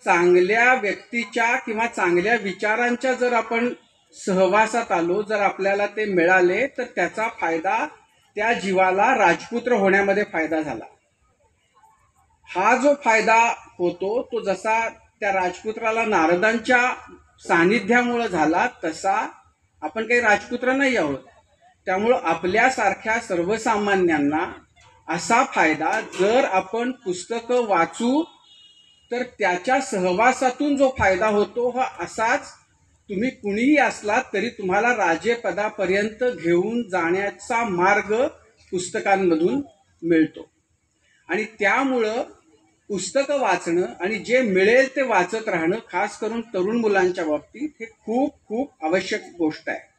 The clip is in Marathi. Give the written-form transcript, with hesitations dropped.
चांगल्या व्यक्तीच्या किंवा चांगल्या विचारांच्या जर आपण सहवासात आलो, जर आपल्याला ते मिळाले, तर त्याचा फायदा त्या जीवाला राजपुत्र होण्यामध्ये फायदा झाला. हा जो फायदा होतो तो जसा त्या राजपुत्राला नारदांच्या सानिध्यामुळे झाला, तसा आपण काही राजपुत्र नाही आहोत. त्यामुळं आपल्यासारख्या सर्वसामान्यांना असा फायदा, जर आपण पुस्तकं वाचू तर त्याच्या सहवासातून जो फायदा होतो हा असाच, तुम्ही कुणीही असलात तरी तुम्हाला राजेपदापर्यंत घेऊन जाण्याचा मार्ग पुस्तकांमधून मिळतो. आणि त्यामुळं पुस्तकं वाचणं आणि जे मिळेल ते वाचत राहणं, खास करून तरुण मुलांच्या बाबतीत हे खूप खूप आवश्यक गोष्ट आहे.